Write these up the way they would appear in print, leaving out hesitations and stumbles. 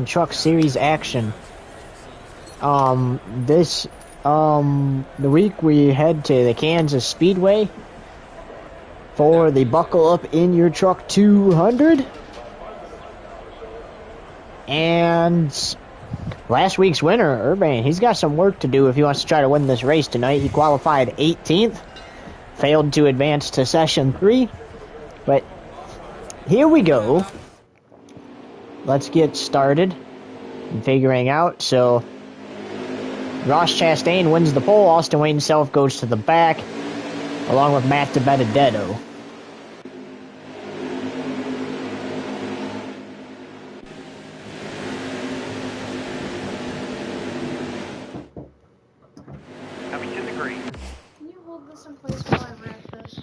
some truck series action. The week we head to the Kansas Speedway for the Buckle Up in Your Truck 200. And last week's winner, Urban, he's got some work to do if he wants to try to win this race tonight. He qualified 18th, failed to advance to session 3. But here we go. Let's get started and figuring out. So Ross Chastain wins the pole. Austin Wayne Self goes to the back, along with Matt DiBenedetto. Coming to the green. Can you hold this in place while I wrap this?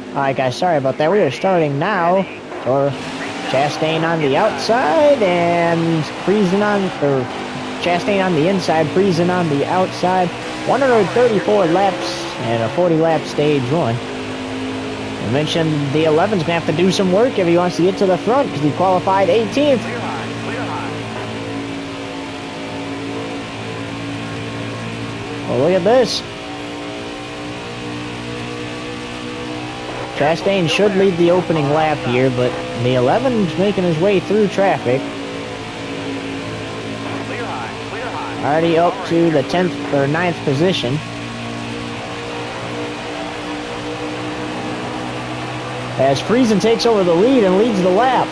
Alright guys, sorry about that. We are starting now. So Chastain on the outside and Chastain on the inside, Friesen on the outside. 134 laps and a 40 lap stage one. I mentioned the 11's going to have to do some work if he wants to get to the front because he qualified 18th. Clear high, clear high. Well, look at this. Chastain should lead the opening lap here, but the 11's making his way through traffic. Clear high, clear high. Already up to the 10th or 9th position. As Friesen takes over the lead and leads the lap.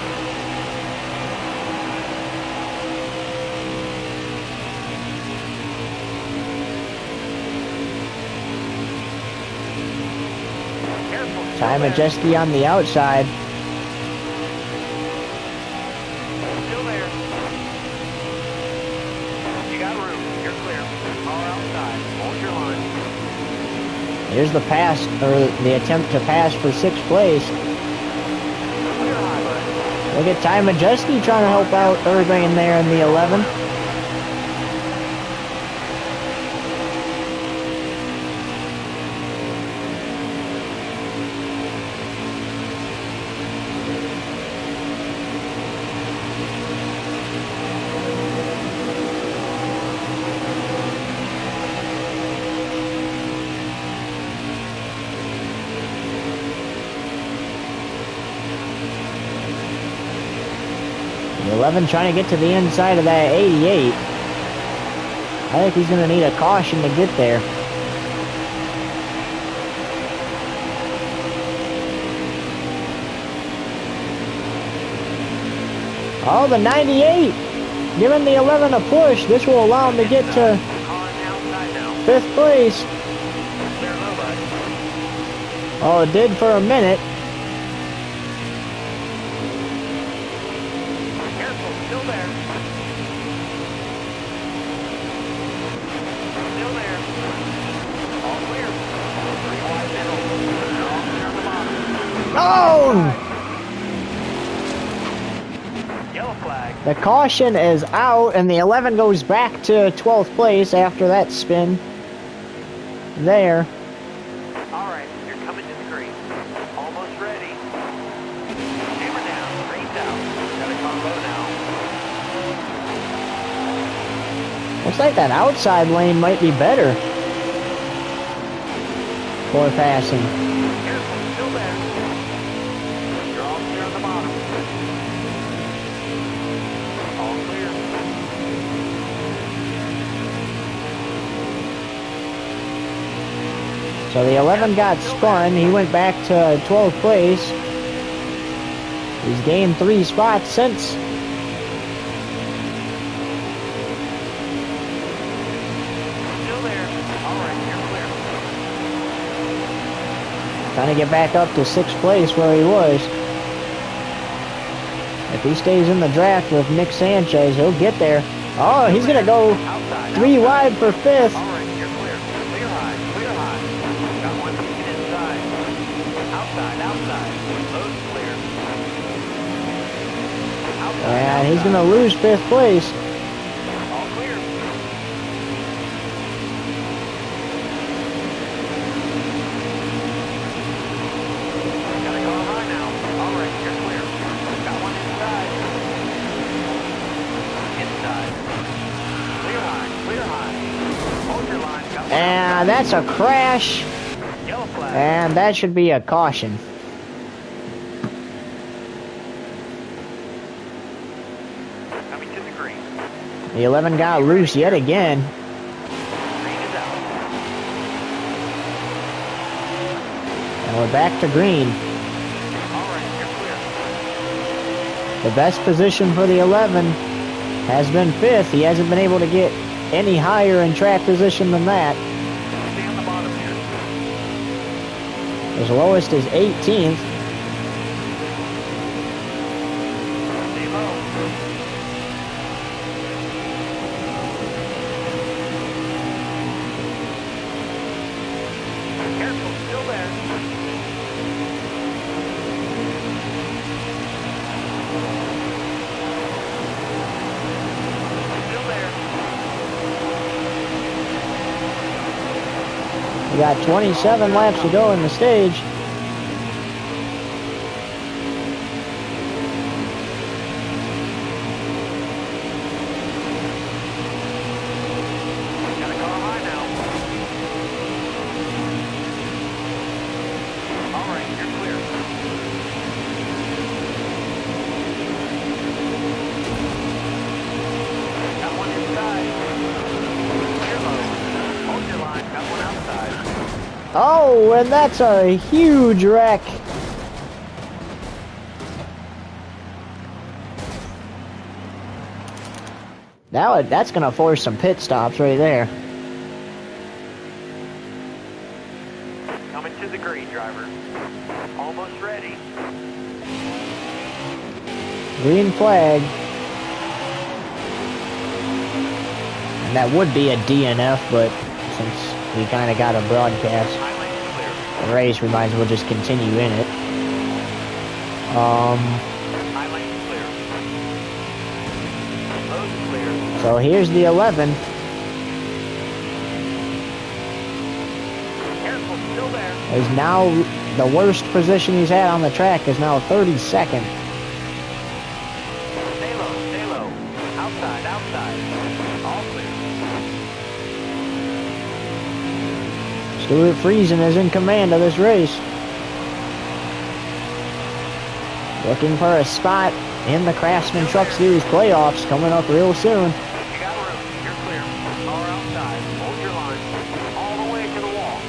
Ty Majeski on the outside. Still there. You got room. You're clear. Car outside. Hold your line. Here's the pass, or the attempt to pass for 6th place. Clear high, bud. Look at Ty Majeski trying to help out Urban there in the 11. The 11 trying to get to the inside of that 88. I think he's going to need a caution to get there. Oh, the 98! Giving the 11 a push. This will allow him to get to 5th place. Clear low, bud. Oh, it did for a minute. Careful. Still there. Still there. All clear. 3 wide middle. All clear on the bottom. Oh! Yellow flag. The caution is out, and the 11 goes back to 12th place after that spin. There. All right, you're coming to the green. Almost ready. Hammer down, green's out. Got a combo now. Looks like that outside lane might be better for passing. Careful, still there. You're all clear on the bottom. All clear. So the 11 got spun. He went back to 12th place. He's gained 3 spots since. Still there. All right, you're clear. Trying to get back up to 6th place where he was. If he stays in the draft with Nick Sanchez, he'll get there. Oh, he's going to go Outside, 3 outside. wide for 5th. All right, you're clear. Clear high, clear high. Got one peeking inside. Outside, outside. Load's clear. Outside, And he's outside. going to lose 5th place. All clear. Gotta go high now. All right, you're clear. Got one inside. Inside. Clear high, clear high. Hold your line. Got one And that's a crash. outside. Yellow flag. And that should be a caution. Coming to the green. The 11 got loose yet again. Green is out. And we're back to green. All right, you're clear. The best position for the 11 has been 5th. He hasn't been able to get any higher in track position than that. Stay on the bottom here. His lowest is 18th. Stay low. Careful, still there. Still there. We got 27 laps to go in the stage. Gotta go high now. All right, you're clear. Got one inside. Clear low. Hold your line. Got one outside. Oh, and that's a huge wreck. Now that's going to force some pit stops right there. Coming to the green, driver. Almost ready. Green flag. And that would be a DNF, but since we kind of got a broadcast High lane's clear. the race, we might as well just continue in it. High lane's clear. Load's clear. So here's the 11. Careful, still there. Is now the worst position he's had on the track is now 32nd. Stay low, stay low. Outside, outside. All clear. Stuart Friesen is in command of this race. Looking for a spot in the Craftsman Truck Series playoffs coming up real soon. You got room. You're clear. Car outside. Hold your line. All the way to the wall.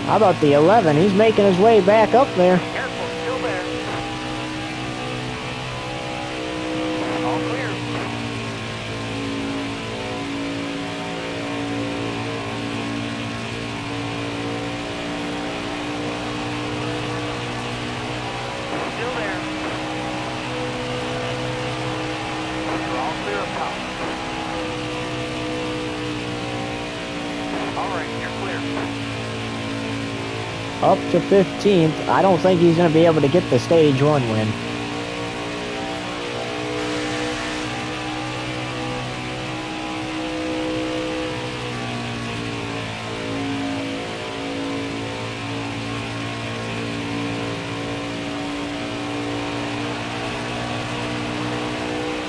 How about the 11? He's making his way back up there. Careful, still there. All clear. Still there. You're all clear up top. All right, you're clear. up to 15th. I don't think he's going to be able to get the stage 1 win.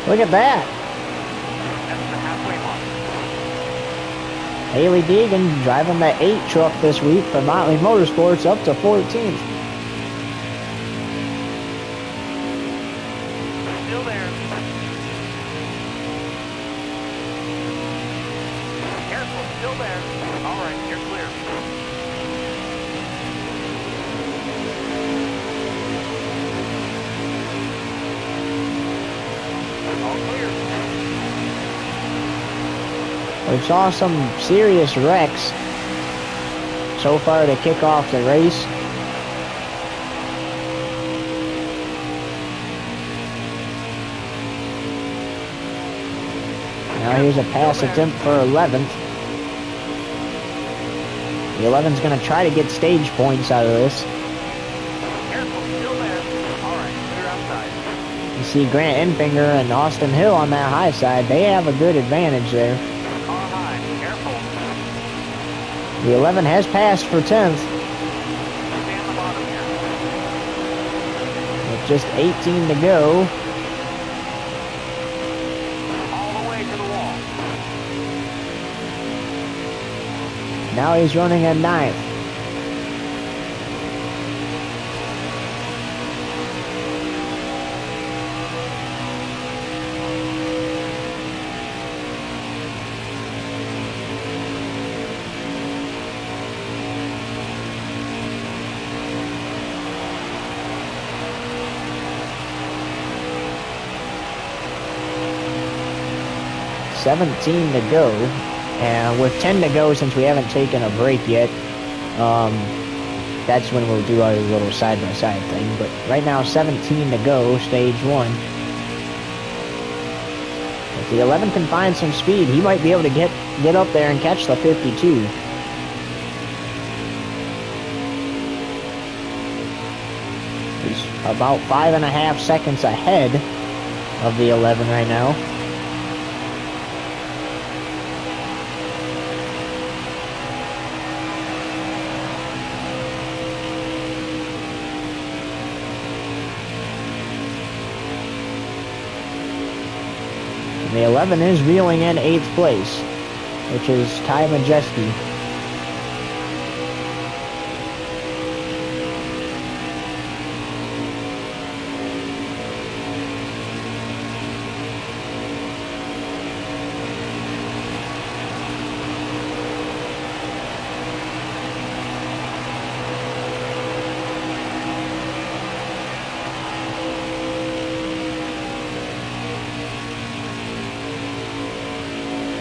Look at that. That's the halfway mark. Haley Deegan driving the 8 truck this week for Motley Motorsports up to 14th. Still there. Careful, still there. All right, you're clear. All clear. We saw some serious wrecks so far to kick off the race. Now here's a pass attempt for 11th. The 11's going to try to get stage points out of this. Careful, still there. All right, clear outside. You see Grant Enfinger and Austin Hill on that high side. They have a good advantage there. Car high, careful. The 11 has passed for 10th Stay on the bottom here. with just 18 to go. All the way to the wall. Now he's running at 9th. $17 to go, and with 10 to go, since we haven't taken a break yet, that's when we'll do our little side-by-side thing. But right now, 17 to go, stage 1. If the 11 can find some speed, he might be able to get up there and catch the 52. He's about 5.5 seconds ahead of the 11 right now. The 11 is reeling in 8th place, which is Ty Majeski.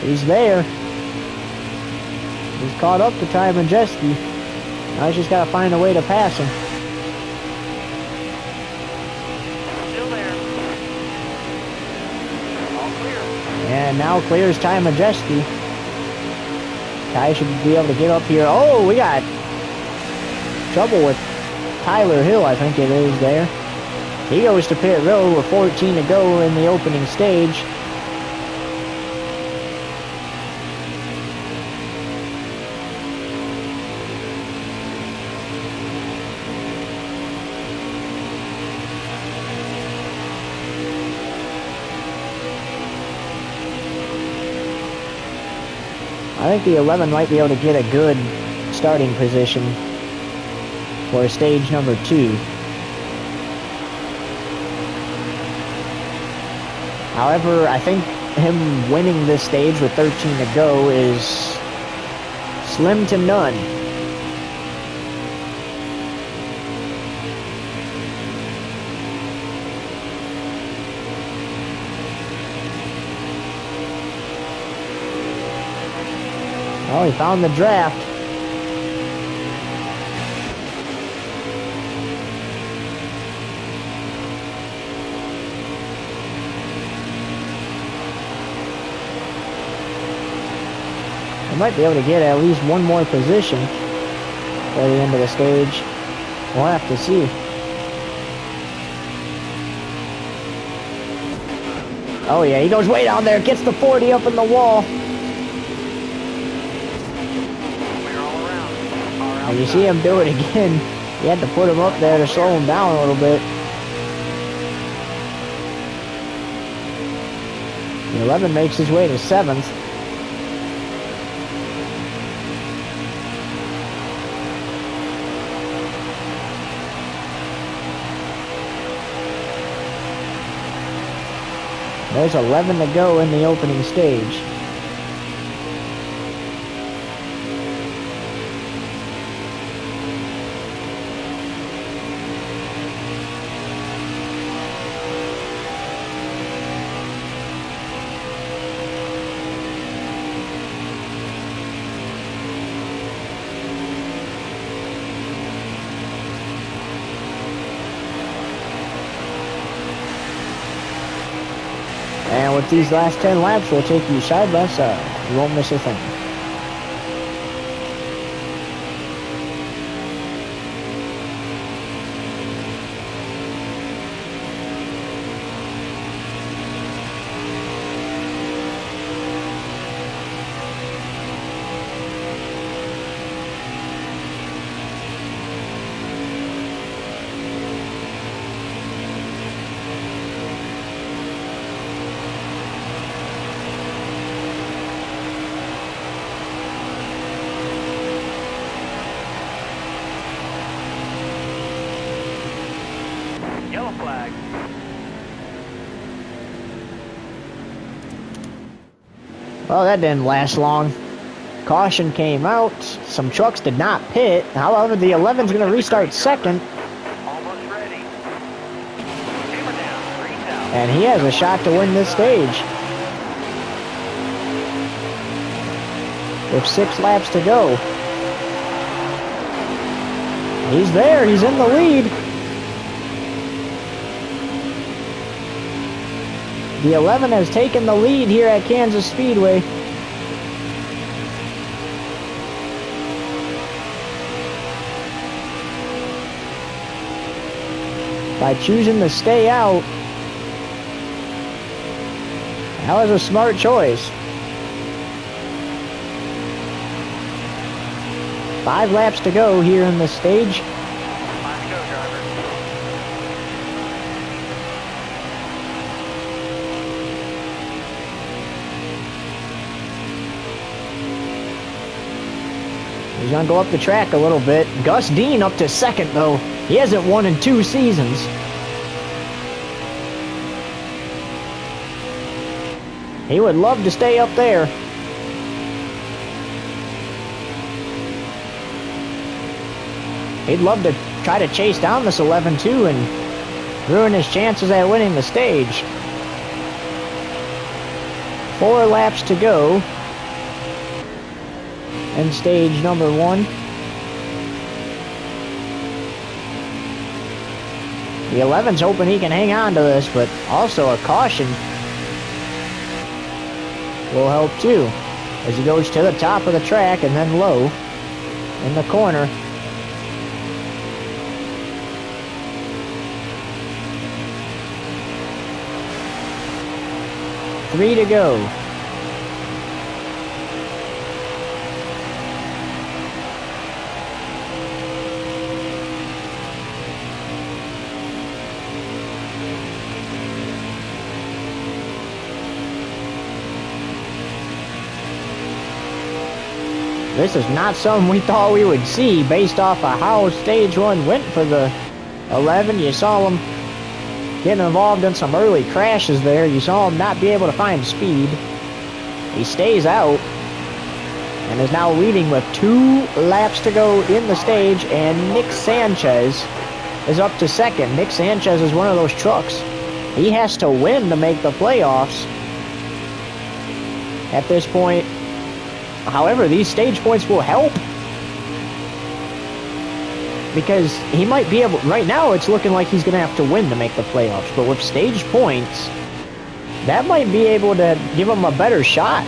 He's there. He's caught up to Ty Majeski. Now he's just got to find a way to pass him. Still there. All clear. And now clears Ty Majeski. Ty should be able to get up here. Oh, we got trouble with Tyler Hill, I think it is there. He goes to pit road with 14 to go in the opening stage. I think the 11 might be able to get a good starting position for stage number 2. However, I think him winning this stage with 13 to go is slim to none. Oh, he found the draft. He might be able to get at least one more position. By the end of the stage. We'll have to see. Oh yeah, he goes way down there, gets the 40 up in the wall. We're all around. And you see him do it again. You had to put him up there to slow him down a little bit. The 11 makes his way to 7th. There's 11 to go in the opening stage. And with these last 10 laps, we'll take you side by side. You won't miss a thing. Yellow flag. Well, that didn't last long. Caution came out. Some trucks did not pit. However, the 11's going to restart second. Almost ready. Hammer down. Breathe out. And he has a shot to win this stage. With 6 laps to go. He's there. He's in the lead. The 11 has taken the lead here at Kansas Speedway. By choosing to stay out. That was a smart choice. 5 laps to go here in the stage. 5 to go, driver. He's going to go up the track a little bit. Gus Dean up to second, though. He hasn't won in 2 seasons. He would love to stay up there. He'd love to try to chase down this 11 too and ruin his chances at winning the stage. 4 laps to go in stage number 1. The 11's hoping he can hang on to this, but also a caution will help too, as he goes to the top of the track and then low in the corner. Three to go. This is not something we thought we would see based off of how stage 1 went for the 11. You saw him getting involved in some early crashes there. You saw him not be able to find speed. He stays out and is now leading with 2 laps to go in the stage, and Nick Sanchez is up to second. Nick Sanchez is one of those trucks. He has to win to make the playoffs at this point. However, these stage points will help, because he might be able, right now it's looking like he's going to have to win to make the playoffs, but with stage points, that might be able to give him a better shot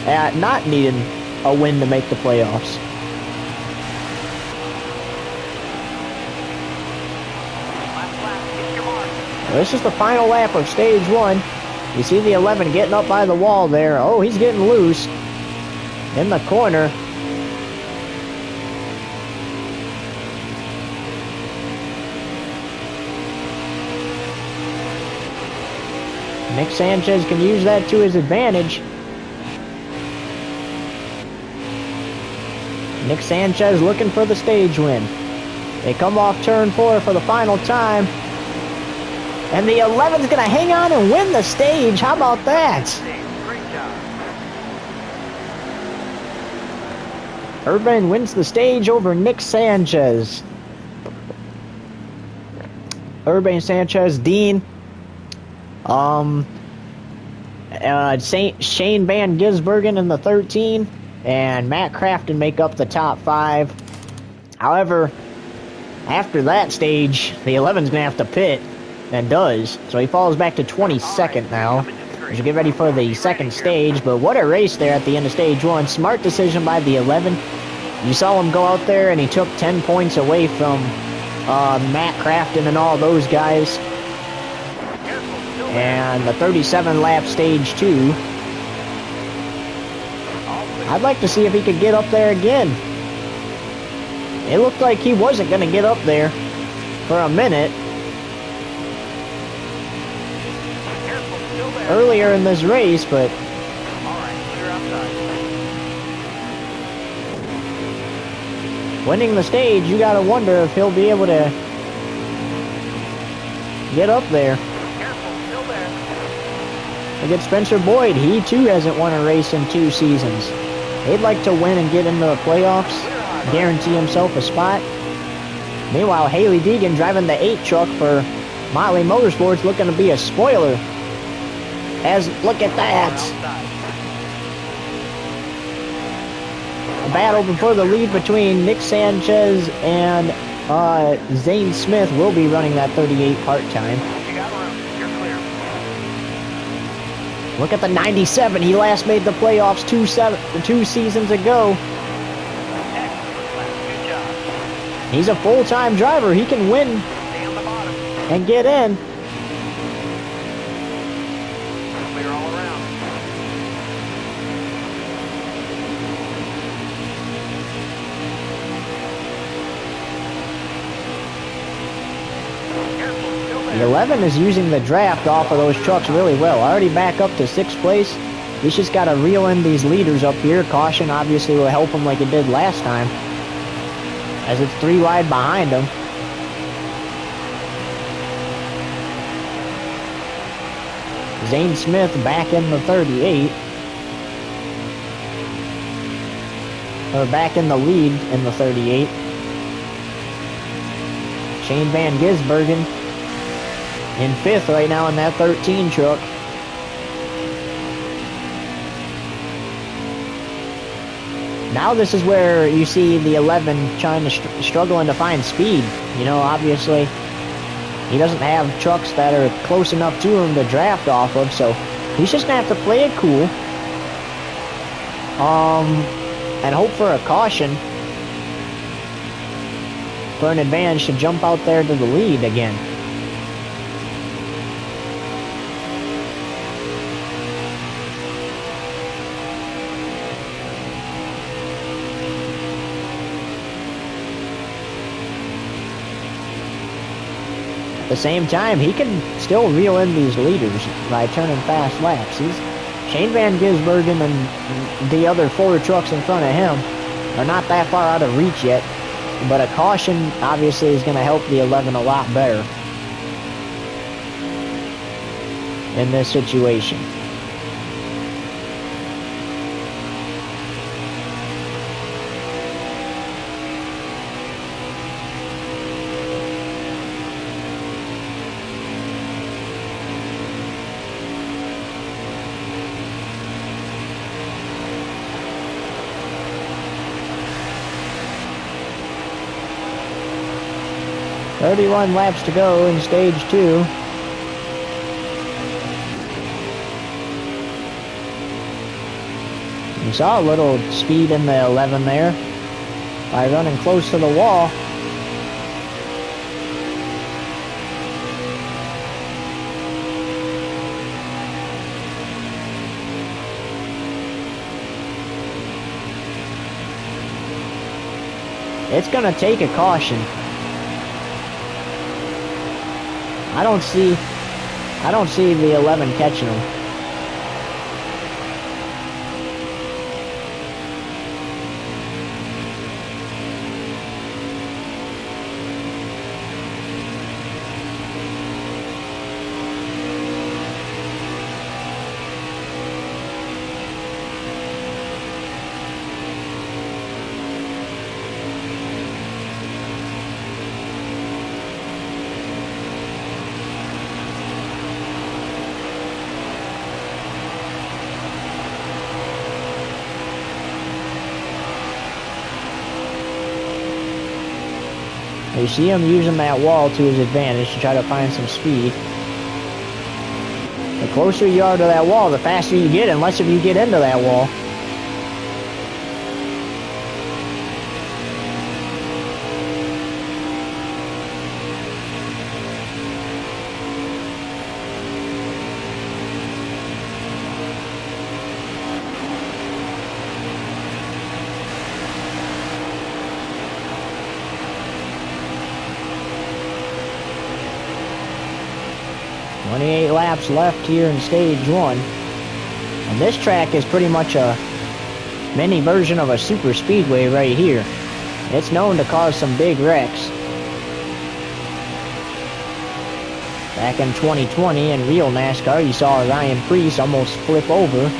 at not needing a win to make the playoffs. This is the final lap of stage 1. You see the 11 getting up by the wall there. Oh, he's getting loose in the corner. Nick Sanchez can use that to his advantage. Nick Sanchez looking for the stage win. They come off turn 4 for the final time. And the 11's going to hang on and win the stage. How about that? Great job. Urban wins the stage over Nick Sanchez. Urban, Sanchez, Dean. Shane Van Gisbergen in the 13. And Matt Crafton make up the top 5. However, after that stage, the 11's going to have to pit. And does. So he falls back to 22nd now. As we get ready for the second stage. But what a race there at the end of stage 1. Smart decision by the 11. You saw him go out there and he took 10 points away from Matt Crafton and all those guys. And the 37 lap stage 2. I'd like to see if he could get up there again. It looked like he wasn't going to get up there for a minute earlier in this race, but winning the stage, you gotta wonder if he'll be able to get up there. Look at Spencer Boyd. He too hasn't won a race in 2 seasons. He'd like to win and get into the playoffs, guarantee himself a spot. Meanwhile, Haley Deegan driving the 8 truck for Motley Motorsports, looking to be a spoiler. As look at that. A battle before the lead between Nick Sanchez and Zane Smith will be running that 38 part-time. Look at the 97. He last made the playoffs 2 seasons ago. He's a full-time driver. He can win and get in. The 11 is using the draft off of those trucks really well. Already back up to 6th place. He's just got to reel in these leaders up here. Caution obviously will help him like it did last time, as it's 3 wide behind him. Zane Smith back in the 38. Or back in the lead in the 38. Shane Van Gisbergen in 5th right now in that 13 truck. Now this is where you see the 11 trying to struggling to find speed. You know, obviously he doesn't have trucks that are close enough to him to draft off of, so he's just gonna have to play it cool. And hope for a caution for an advantage to jump out there to the lead again. At the same time, he can still reel in these leaders by turning fast laps. Shane Van Gisbergen and the other 4 trucks in front of him are not that far out of reach yet, but a caution obviously is going to help the 11 a lot better in this situation. "31 laps to go in stage 2. You saw a little speed in the 11 there by running close to the wall. It's gonna take a caution. I don't see the 11 catching him. You see him using that wall to his advantage to try to find some speed. The closer you are to that wall, the faster you get, unless if you get into that wall. Laps left here in stage 1. And this track is pretty much a mini version of a super speedway right here. It's known to cause some big wrecks. Back in 2020 in real NASCAR, you saw Ryan Preece almost flip over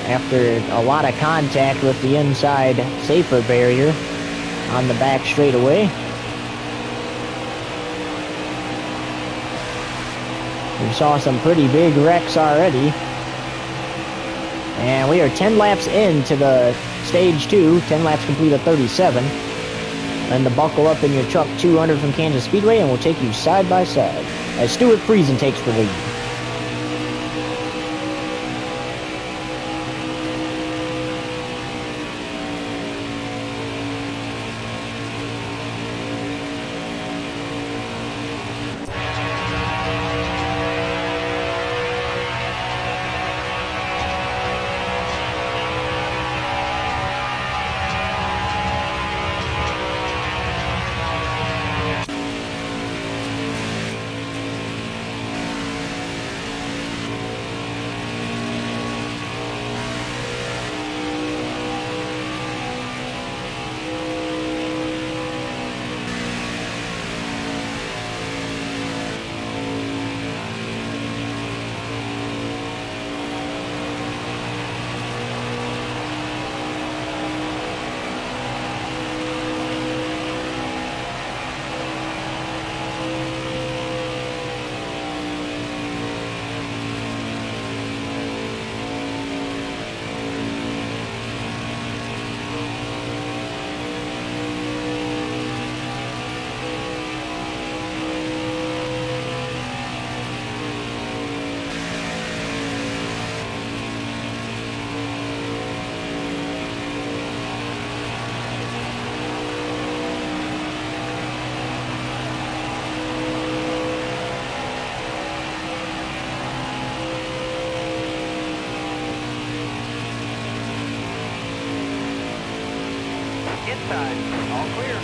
after a lot of contact with the inside safer barrier on the back straightaway. We saw some pretty big wrecks already. And we are 10 laps into the stage 2, 10 laps complete at 37. Then to buckle up in your truck 200 from Kansas Speedway, and we'll take you side by side as Stuart Friesen takes the lead. Inside, all clear.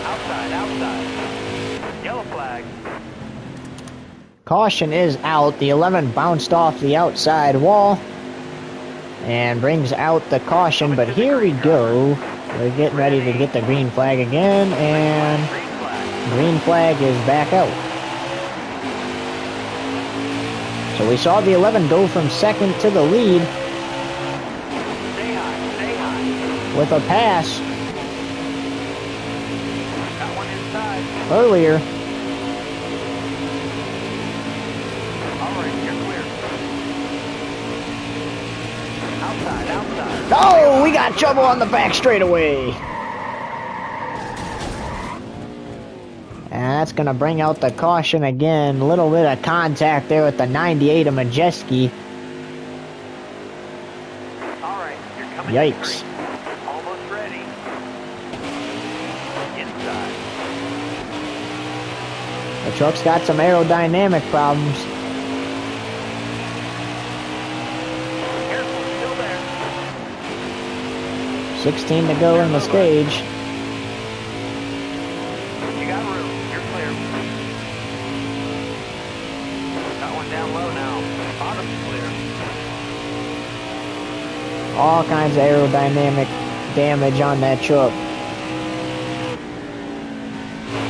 Outside. Yellow flag. Caution is out. The 11 bounced off the outside wall and brings out the caution, but here we go. We're getting ready to get the green flag again, and Green flag. green flag is back out. So we saw the 11 go from second to the lead Stay high, stay high. with a pass Got one inside. earlier. All right, you're clear. Outside, outside. Oh, we got trouble on the back straightaway. And that's going to bring out the caution again. A little bit of contact there with the 98 of Majeski. All right, you're coming. Yikes. To the green. Almost ready. Inside. The truck's got some aerodynamic problems. Careful, still there. 16 to go in the stage. You got room. You're clear. Got one down low now. Bottom's clear. All kinds of aerodynamic damage on that truck.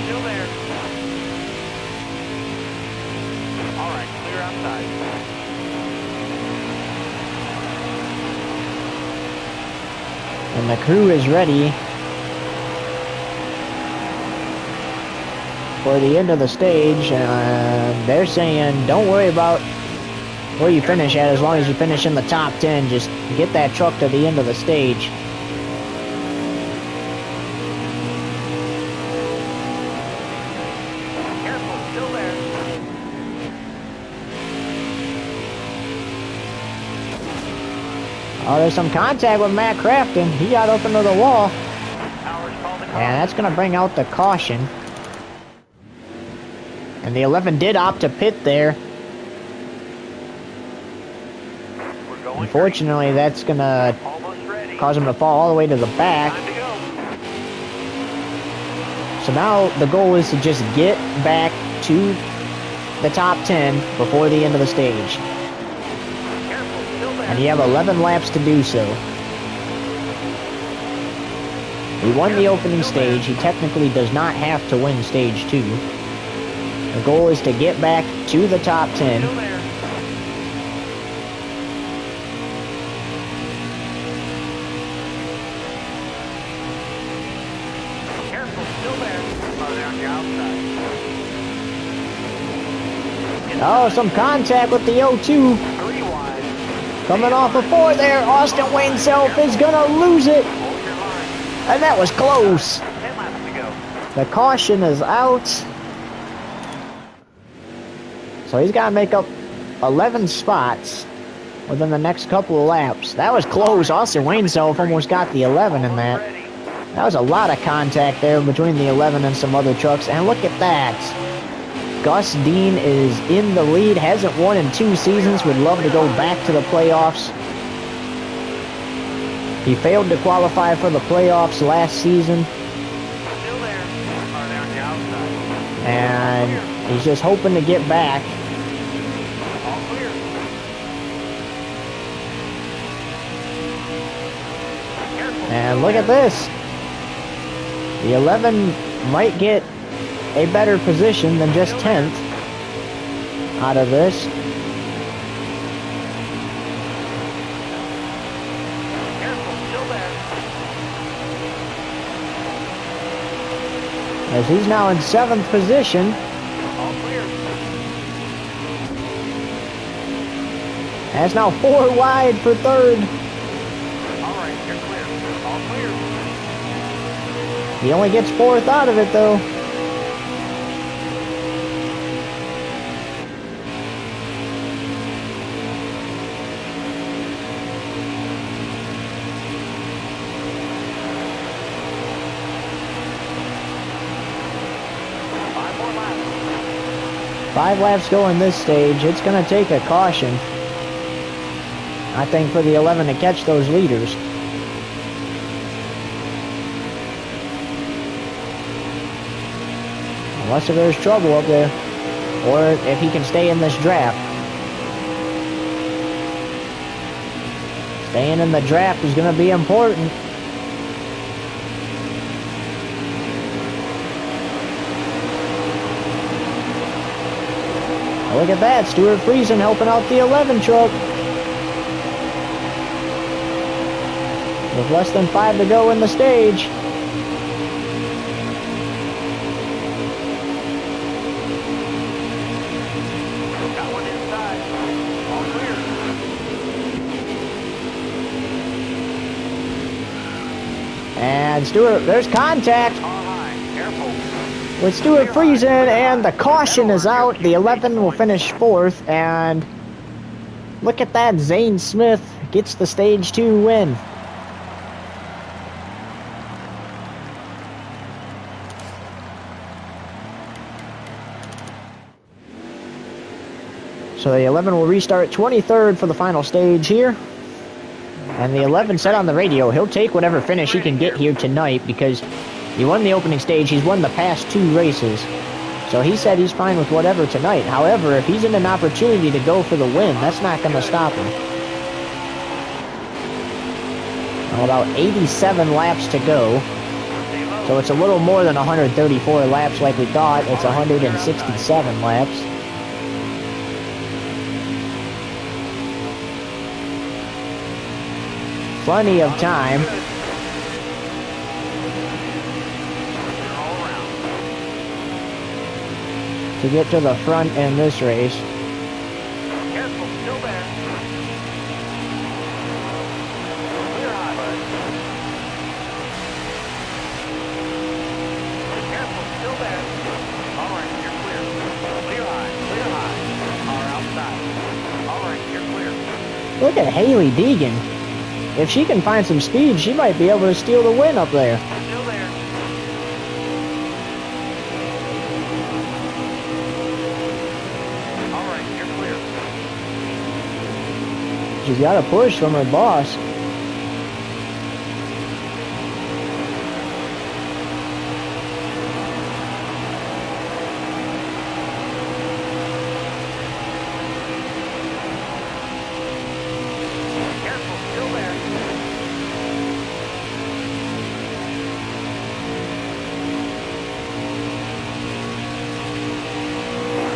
Still there. All right, clear outside. And the crew is ready for the end of the stage. They're saying, don't worry about where you finish at as long as you finish in the top 10. Just get that truck to the end of the stage. Careful, still there. Oh, there's some contact with Matt Crafton. He got up into the wall. Powers call the And car. that's going to bring out the caution. And the 11 did opt to pit there. We're going. Unfortunately, that's going to green. Almost ready. cause him to fall all the way to the back. Time to go. So now the goal is to just get back to the top 10 before the end of the stage. Careful, still there. And you have 11 laps to do so. He won the opening stage. He technically does not have to win stage 2. The goal is to get back to the top 10. Still there. Careful, still there. Oh, they're on your outside. Oh, some contact with the 0-2. 3 wide. Coming off of 4 there. Austin Wayne Self is going to lose it. Hold your line. And that was close. 10 laps to go. The caution is out. So he's got to make up 11 spots within the next couple of laps. That was close. Austin Wayne Self almost got the 11 in that. Ready. That was a lot of contact there between the 11 and some other trucks. And look at that. Gus Dean is in the lead. Hasn't won in 2 seasons. Would love to go back to the playoffs. He failed to qualify for the playoffs last season. Still there. Oh, they're on the outside. And he's just hoping to get back. All clear. Careful. And look at this. The 11 might get a better position than just 10th out of this. Careful, still there. As he's now in 7th position. All clear. That's now 4 wide for 3rd. All right, you're clear. All clear. He only gets 4th out of it though. Five more laps. 5 laps go in this stage. It's going to take a caution, I think, for the 11 to catch those leaders. Unless if there's trouble up there. Or if he can stay in this draft. Staying in the draft is going to be important. Look at that, Stuart Friesen helping out the 11 truck. With less than 5 to go in the stage. Got one inside. All clear. And Stuart, there's contact All high. Careful. with Stuart Friesen, and the caution is out. The 11 will finish 4th, and look at that, Zane Smith gets the stage 2 win. So the 11 will restart 23rd for the final stage here. And the 11 said on the radio, he'll take whatever finish he can get here tonight because he won the opening stage, he's won the past 2 races. So he said he's fine with whatever tonight. However, if he's in an opportunity to go for the win, that's not going to stop him. Well, about 87 laps to go. So it's a little more than 134 laps like we thought. It's 167 laps. Plenty of time. To get to the front in this race. Careful, still there. Clear high, bud. Careful, still there. All right, you're clear. Clear high, clear high. Car outside. All right, you're clear. Look at Haley Deegan. If she can find some speed, she might be able to steal the win up there. Still there. All right, you're clear. She's got a push from her boss. Careful, still there.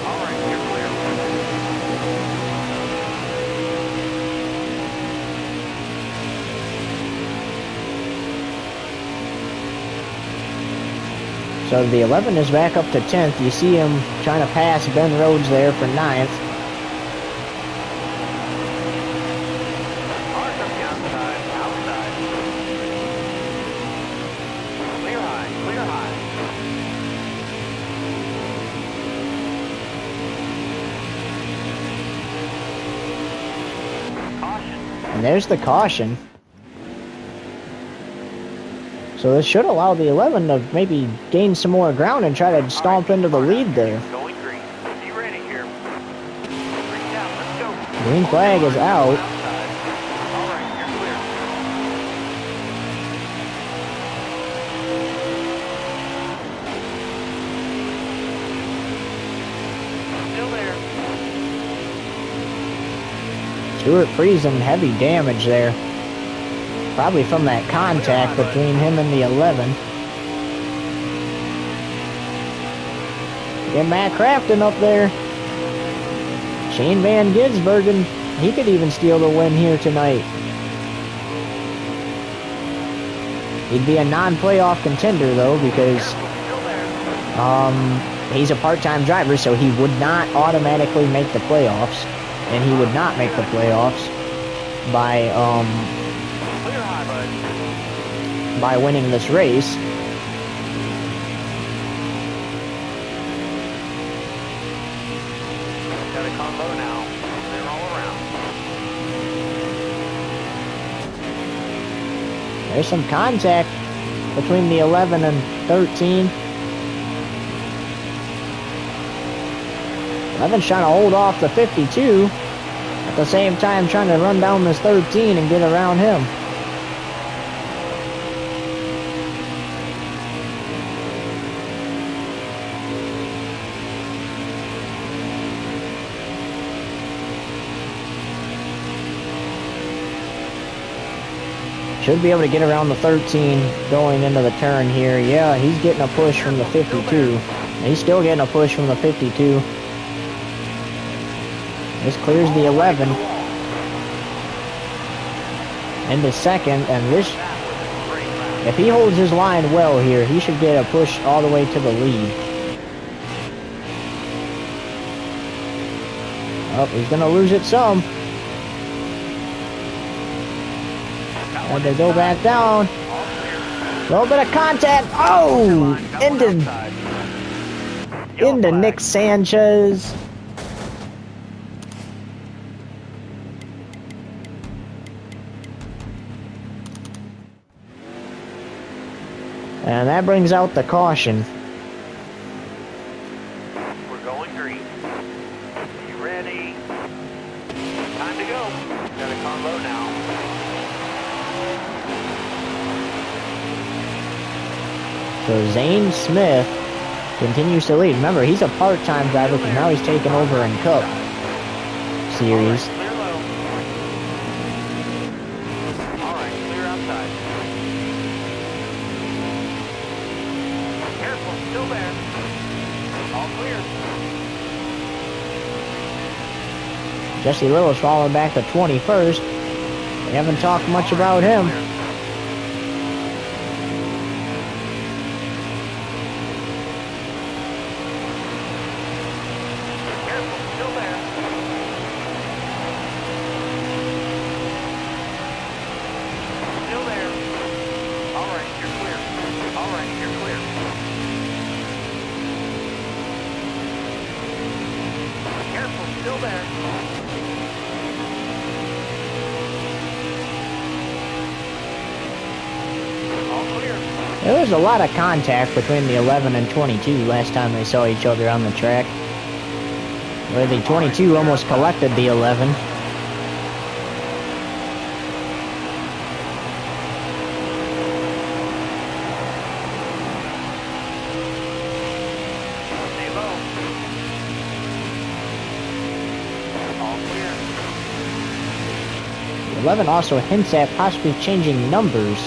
All right, you're clear. So the 11 is back up to 10th. You see him trying to pass Ben Rhodes there for 9th. Car from the outside, outside. Clear high, clear high. Caution. And there's the caution. So this should allow the 11 to maybe gain some more ground and try to stomp into the lead there. Going green. Be ready here. Green out, let's go. Green flag is out. Outside. All right, you're clear. Still there. Stuart Friesen, heavy damage there. Probably from that contact between him and the 11. Get Matt Crafton up there. Shane Van Gisbergen, he could even steal the win here tonight. He'd be a non-playoff contender though because Still there. he's a part-time driver, so he would not automatically make the playoffs, and he would not make the playoffs by Clear high, bud. by winning this race. Got a combo now. They're all around. There's some contact between the 11 and 13. 11's trying to hold off the 52. At the same time trying to run down this 13 and get around him. Should be able to get around the 13 going into the turn here. Yeah, he's getting a push from the 52. He's still getting a push from the 52. This clears the 11 into second, and this, if he holds his line well here, he should get a push all the way to the lead. Oh, he's gonna lose it some. And they go back down. A little bit of contact. Oh! Into Nick Sanchez. And that brings out the caution. We're going green. You ready? Time to go. Got a car low now. So Zane Smith continues to lead. Remember, he's a part-time driver because now he's taken over in Cup Series. Clear low. All right, clear outside. Careful, still there. All clear. Jesse Little's falling back to 21st. We haven't talked much about him. Careful, still there. Still there. All right, you're clear. All right, you're clear. Careful, still there. All clear. There was a lot of contact between the 11 and 22 last time they saw each other on the track, where the 22 almost collected the 11. Stay low. All clear. The 11 also hints at possibly changing numbers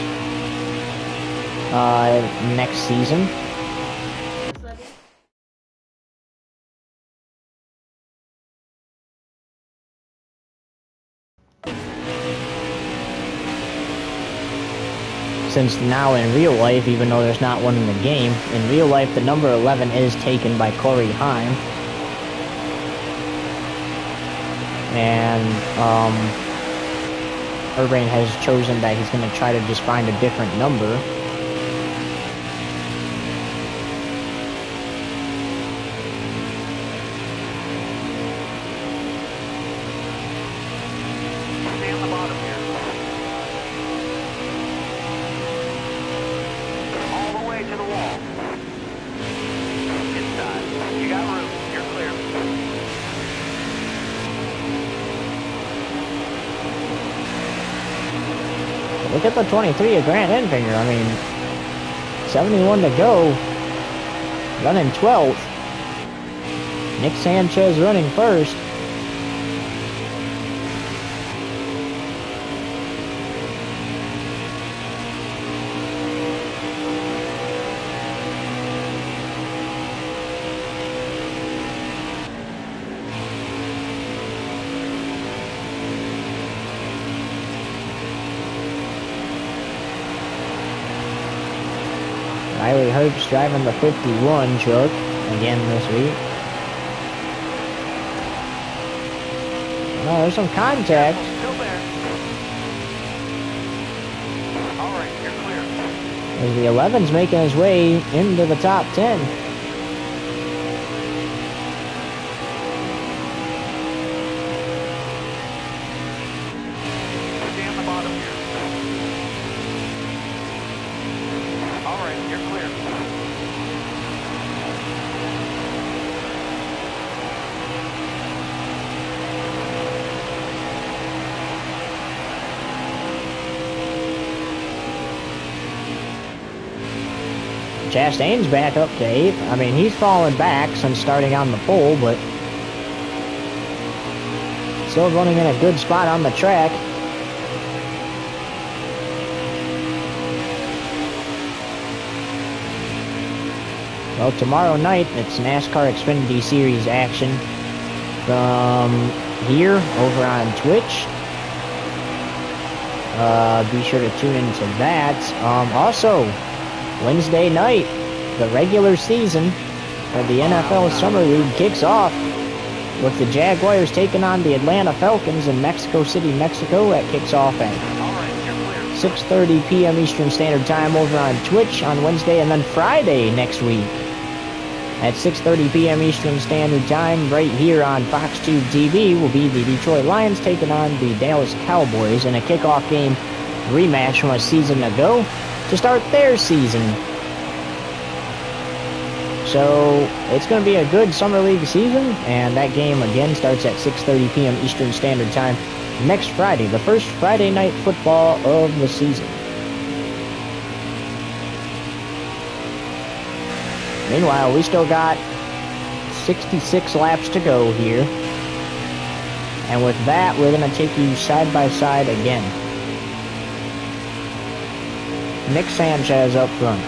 next season. Since now in real life, even though there's not one in the game, in real life the number 11 is taken by Corey Heim. And Urban has chosen that he's going to try to just find a different number. Stay on the bottom here. All the way to the wall. Inside. You got room. You're clear. Look at the 23 of Grant Enfinger. I mean, 71 to go. Running 12th. Nick Sanchez running first. Riley Herbst driving the 51 truck again this week. Oh, there's some contact. Still there. All right, you're clear. As the 11's making his way into the top 10. Stay on the bottom here. All right, you're clear. Chastain's back up to 8th. I mean, he's fallen back since starting on the pole, but still running in a good spot on the track. Well, tomorrow night, it's NASCAR Xfinity Series action here over on Twitch. Be sure to tune into that. Also, Wednesday night, the regular season of the NFL Summer League kicks off with the Jaguars taking on the Atlanta Falcons in Mexico City, Mexico. That kicks off at 6:30 p.m. Eastern Standard Time over on Twitch on Wednesday, and then Friday next week at 6:30 p.m. Eastern Standard Time right here on Fox 2 TV will be the Detroit Lions taking on the Dallas Cowboys in a kickoff game rematch from a season ago to start their season. So it's going to be a good Summer League season, and that game again starts at 6:30 p.m. Eastern Standard Time next Friday, the first Friday night football of the season. Meanwhile, we still got 66 laps to go here. And with that, we're going to take you side by side again. Nick Sanchez up front.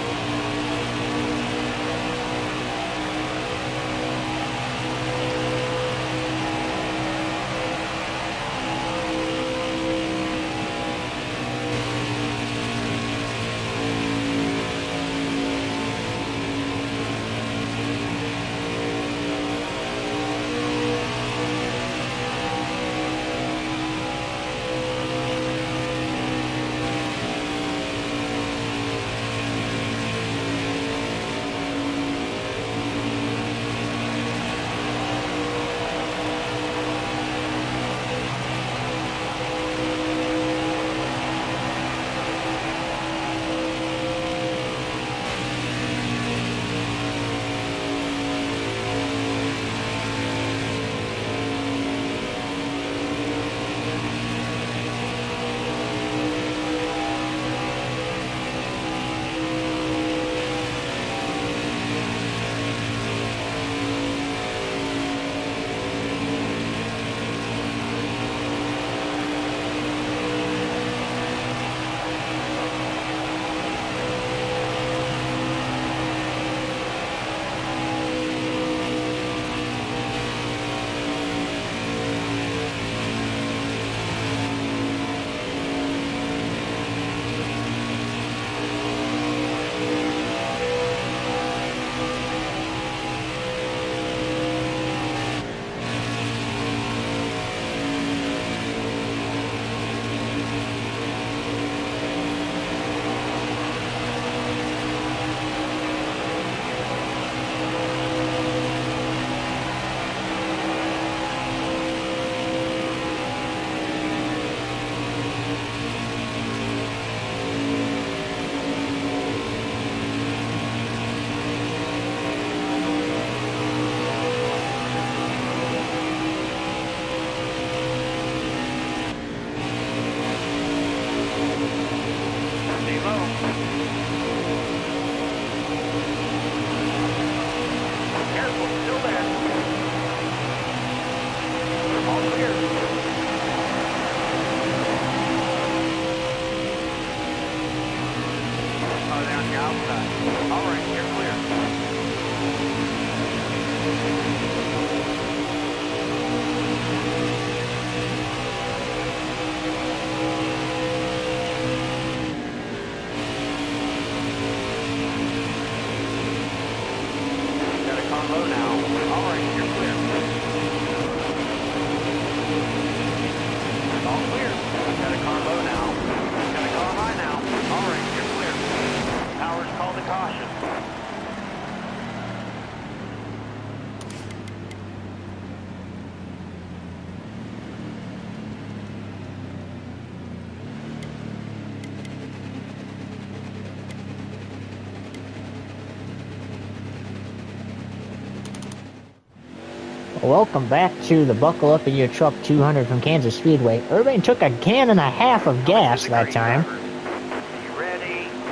Welcome back to the Buckle Up in Your Truck 200 from Kansas Speedway. Urbane took a can and a half of gas that time.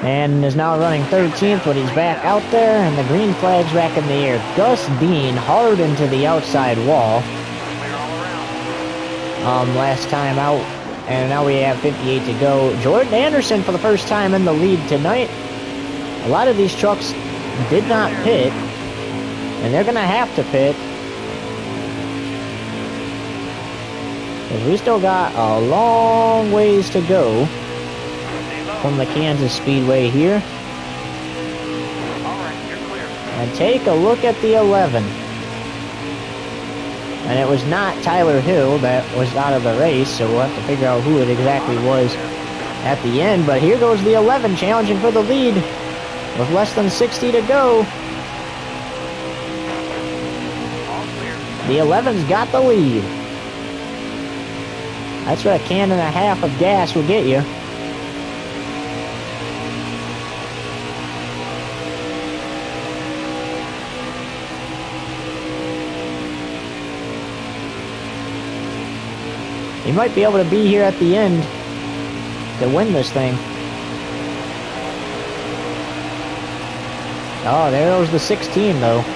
And is now running 13th, but he's back out there, and the green flag's back in the air. Gus Dean hard into the outside wall. Last time out, and now we have 58 to go. Jordan Anderson for the first time in the lead tonight. A lot of these trucks did not pit, and they're going to have to pit. 'Cause we still got a long ways to go Stay low. from the Kansas Speedway here. All right, you're clear. And take a look at the 11. And it was not Tyler Hill that was out of the race, so we'll have to figure out who it exactly was at the end. But here goes the 11 challenging for the lead with less than 60 to go. All clear. The 11's got the lead. That's what a can and a half of gas will get you. You might be able to be here at the end to win this thing. Oh, there goes the 16 though. Inside.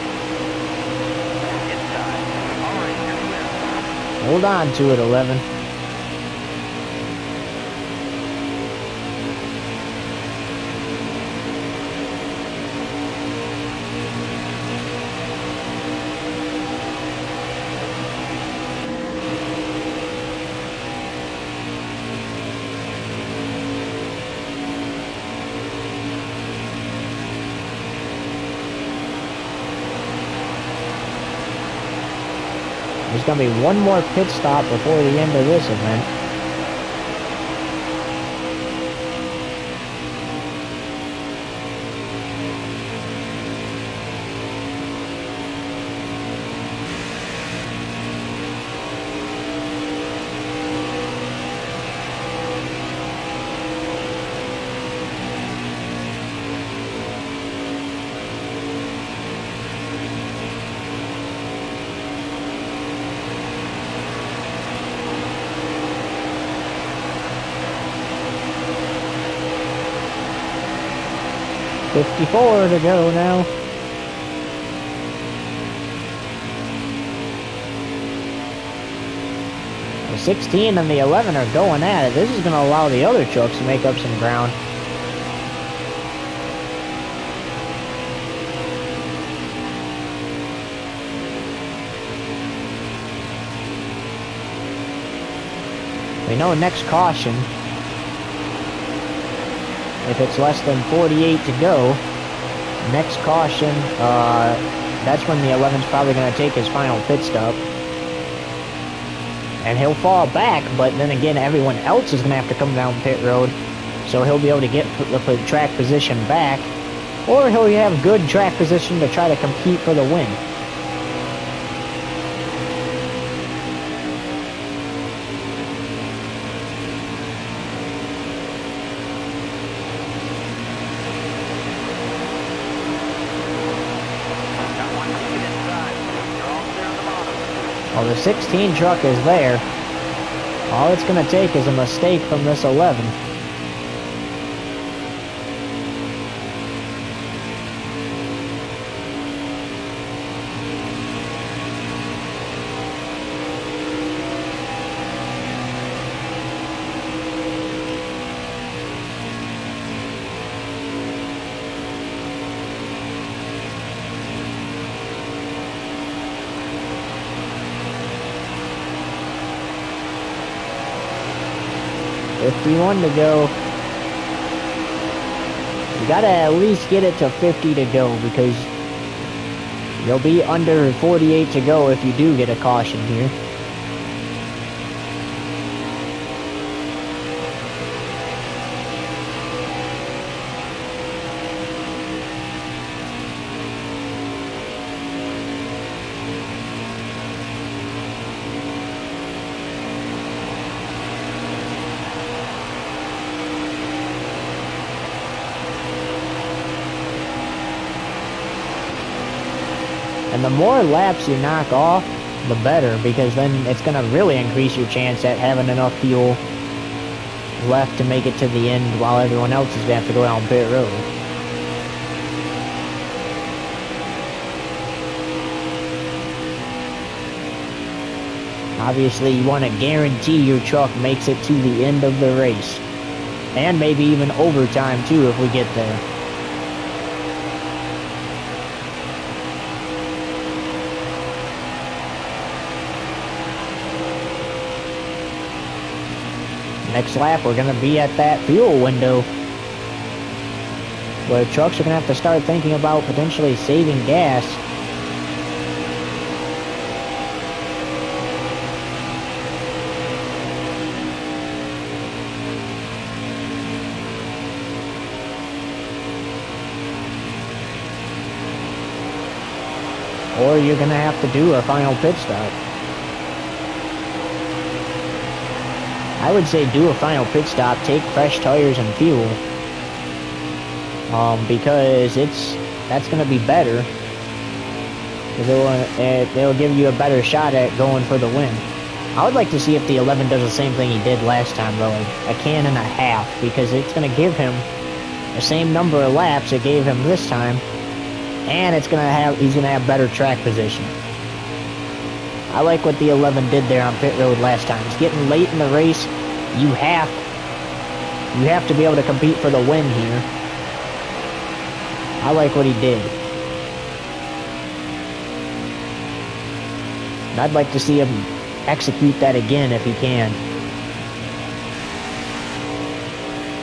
All right, you're clear. Hold on to it, 11. There's going to be one more pit stop before the end of this event. .54 to go now. The 16 and the 11 are going at it. This is going to allow the other trucks to make up some ground. We know next caution, if it's less than 48 to go, next caution, that's when the 11's probably going to take his final pit stop. And he'll fall back, but then again, everyone else is going to have to come down pit road, so he'll be able to get the track position back, or he'll have good track position to try to compete for the win. Well, the 16 truck is there. All it's going to take is a mistake from this 11. .51 to go. You gotta at least get it to 50 to go, because you'll be under 48 to go if you do get a caution here. And the more laps you knock off, the better, because then it's going to really increase your chance at having enough fuel left to make it to the end while everyone else is going to have to go down pit road. Obviously, you want to guarantee your truck makes it to the end of the race. And maybe even overtime, too, if we get there. Next lap, we're going to be at that fuel window where trucks are going to have to start thinking about potentially saving gas. Or you're going to have to do a final pit stop. I would say do a final pit stop, take fresh tires and fuel. Because that's going to be better. It'll give you a better shot at going for the win. I would like to see if the 11 does the same thing he did last time, though, like a can and a half, because it's going to give him the same number of laps it gave him this time, and he's going to have better track position. I like what the 11 did there on pit road last time. It's getting late in the race. You have to be able to compete for the win here. I like what he did. And I'd like to see him execute that again if he can.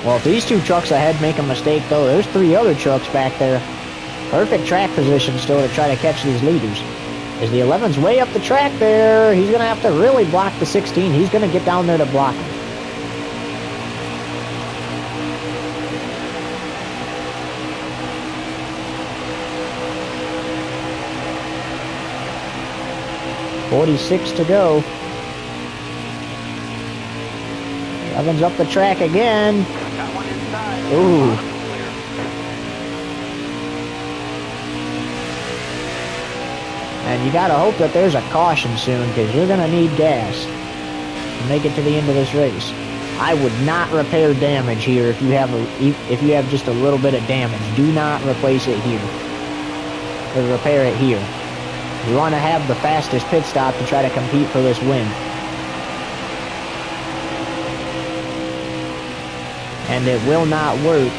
Well, if these two trucks ahead make a mistake, though, there's 3 other trucks back there. Perfect track position still to try to catch these leaders. As the 11's way up the track there, he's going to have to really block the 16. He's going to get down there to block him. .46 to go. 11's up the track again. Got one inside. Ooh. And you gotta hope that there's a caution soon, because you're gonna need gas to make it to the end of this race. I would not repair damage here if you have just a little bit of damage. Do not replace it here. Or repair it here. You want to have the fastest pit stop to try to compete for this win. And it will not work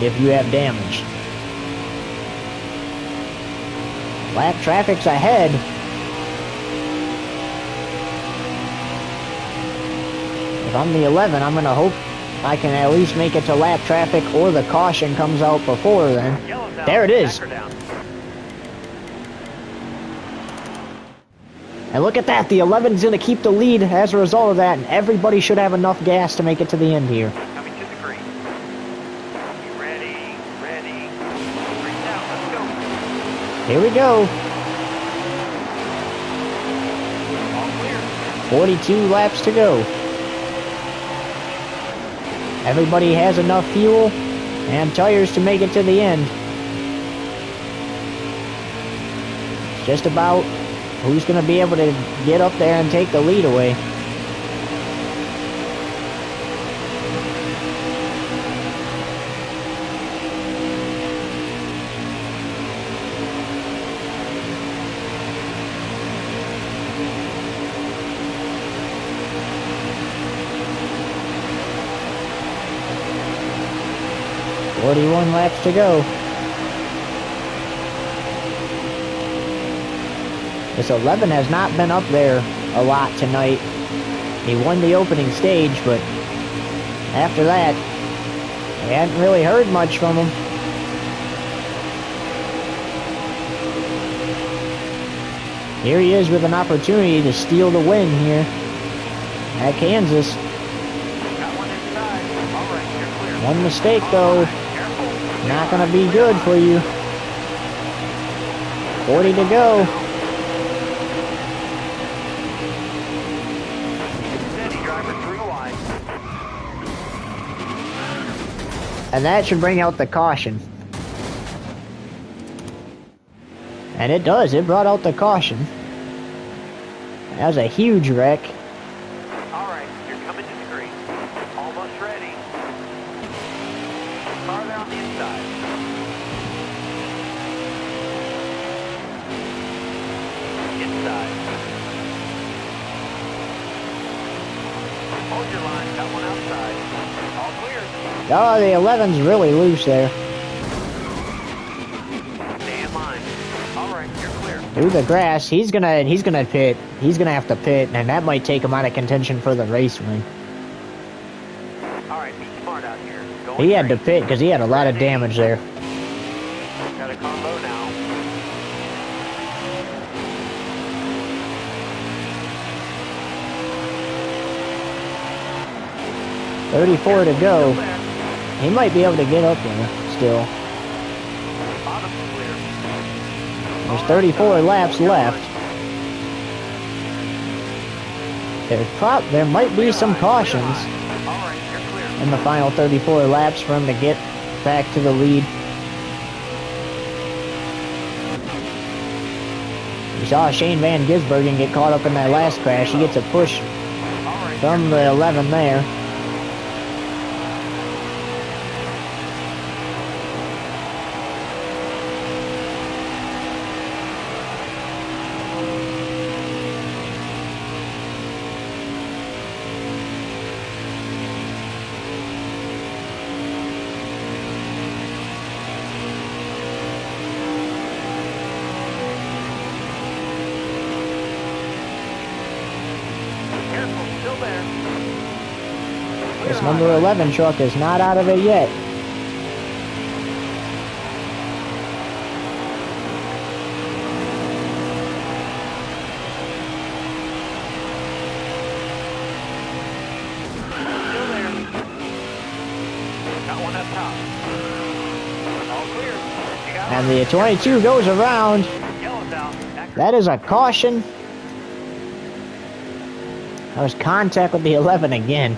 if you have damage. Lap traffic's ahead. If I'm the 11, I'm going to hope I can at least make it to lap traffic, or the caution comes out before then. There it is. And look at that, the 11's going to keep the lead as a result of that, and everybody should have enough gas to make it to the end here. Coming to the green. You ready? Ready. Green out, let's go. Here we go. All clear. 42 laps to go. Everybody has enough fuel and tires to make it to the end. It's just about who's going to be able to get up there and take the lead away. .41 laps to go. This 11 has not been up there a lot tonight. He won the opening stage, but after that, we hadn't really heard much from him. Here he is with an opportunity to steal the win here at Kansas. Got one inside. All right, you're clear. One mistake, though. Careful. Not going to be good for you. 40 to go. Steady, driver, 3 wide. And that should bring out the caution. And it does. It brought out the caution. That was a huge wreck. All right, you're coming to the green. Almost ready. Farther on the inside. Inside. Hold your line. Got one outside. All clear. Oh, the 11's really loose there. Stay in line. All right, you're clear. through the grass. He's gonna pit. He's gonna have to pit, and that might take him out of contention for the race win. All right, be smart out here. Going He had to straight. pit because he had a lot of damage there. Got a car low now. $34 to go. Still there. He might be able to get up there still. Bottom's clear. There's 34 laps left. There might be some cautions All right, you're clear. in the final 34 laps for him to get back to the lead. We saw Shane Van Gisbergen get caught up in that last crash. He gets a push All right, from the 11 there. careful, still there. This number 11 truck is not out of it yet. Still there. Got one up top. All clear. You got And one. the 22 goes around. Yellow's out. That is a caution. That was contact with the 11 again.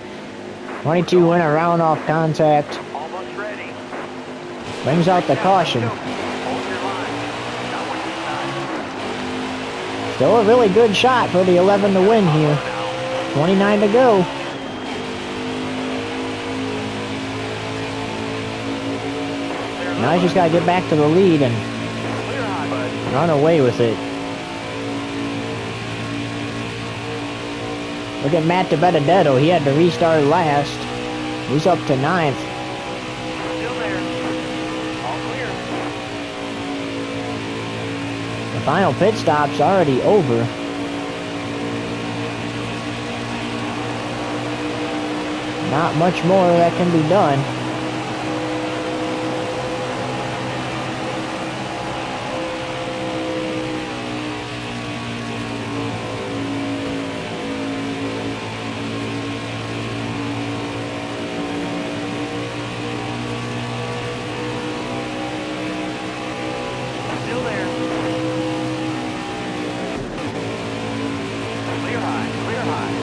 22 went around off contact. Almost ready. Brings out the caution. Hold your line. Got one inside. Still a really good shot for the 11 to win here. Now. 29 to go. Now he's just got to get back to the lead and Clear high, bud. run away with it. Look at Matt DiBenedetto. He had to restart last. He's up to 9th. Still there. All clear. The final pit stop's already over. Not much more that can be done. Still there. Clear high. Clear high.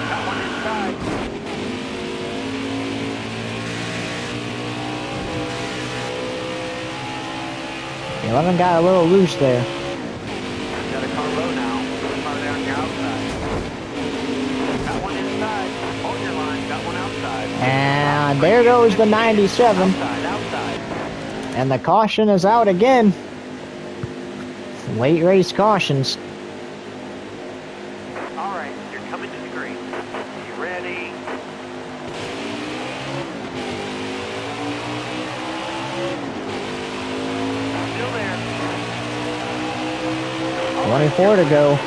Got one inside. The 11 got a little loose there. Got a car low now. Car down your outside. Got one inside. Hold your line. Got one outside. And there goes the 97. Outside. Outside. And the caution is out again. Late race cautions. All right, you're coming to the green. You ready? Still there. 24 to go.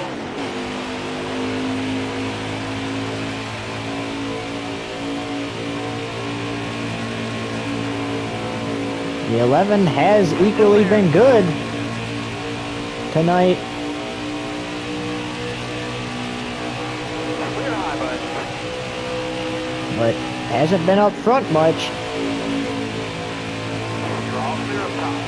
The 11 has equally been good tonight. Clear high, bud. But hasn't been up front much. You're all clear up top.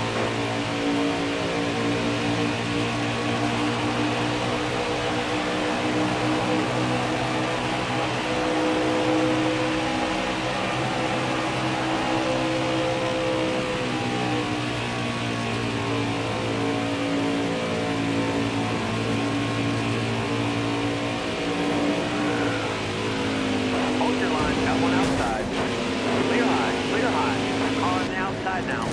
Hold your line. Got one outside. Clear high. Clear high. Car on the outside now.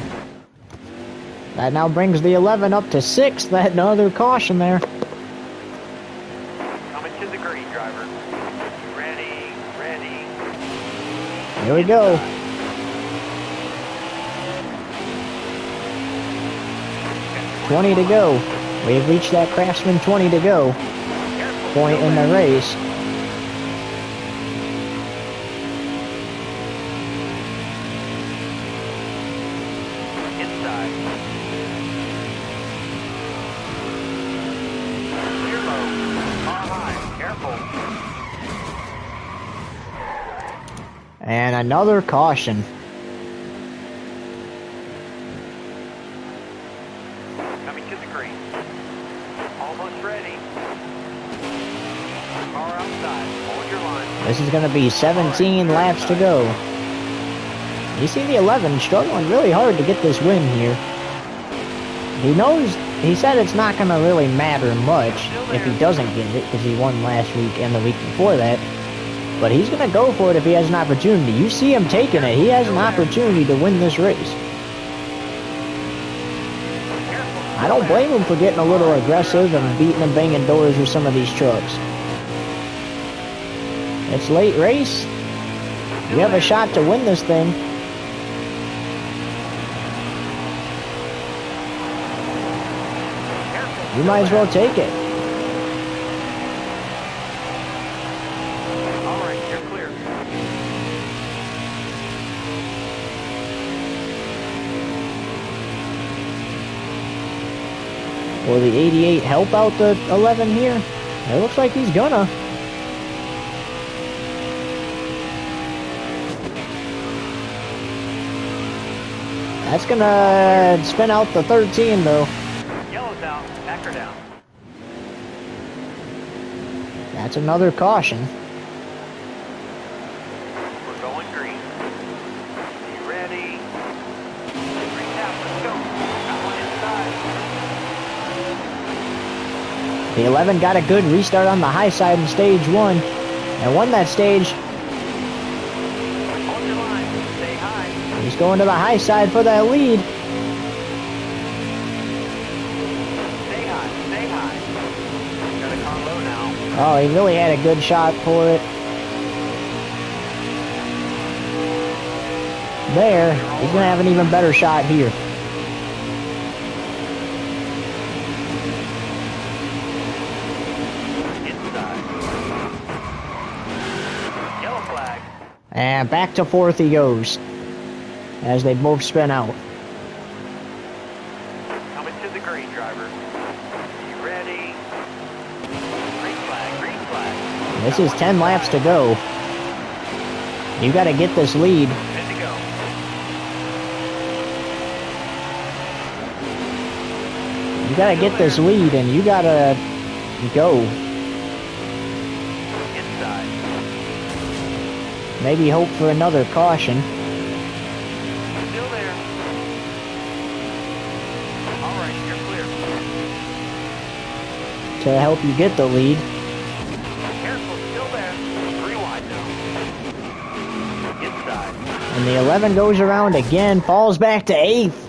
That now brings the 11 up to 6th. That another caution there. Here we go. Inside. 20 to go. We've reached that Craftsman 20 to go point in the race. Inside. Clear low. Car high. Careful. And another caution. Coming to the green. Almost ready. Car outside. Hold your line. This is going to be 17 laps to go. You see the 11 struggling really hard to get this win here. He knows, he said it's not going to really matter much if he doesn't get it, because he won last week and the week before that. But he's going to go for it if he has an opportunity. You see him taking it. He has an opportunity to win this race. I don't blame him for getting a little aggressive and beating and banging doors with some of these trucks. It's late race. You have a shot to win this thing. You might as well take it. All right, you're clear. Will the 88 help out the 11 here? It looks like he's gonna. That's gonna spin out the 13 though. Yellow's out. Back her down. That's another caution. We're going green. You ready? Green out. Let's go. Got one inside. The 11 got a good restart on the high side in stage 1 and won that stage. Hold your line. Stay high. He's going to the high side for that lead. Stay high. Stay high. Got a car low now. Oh, he really had a good shot for it. There, he's gonna have an even better shot here. Inside. Yellow flag. And back to 4th he goes, as they both spin out. Coming to the green, driver. You ready? Green flag. Green flag. This is 10 laps to go. You gotta get this lead. Good to go. You gotta get this lead and you gotta go. Inside. Maybe hope for another caution. Still there. All right, you're clear. To help you get the lead. Careful, still there. 3 wide now. Inside. And the 11 goes around again, falls back to 8th.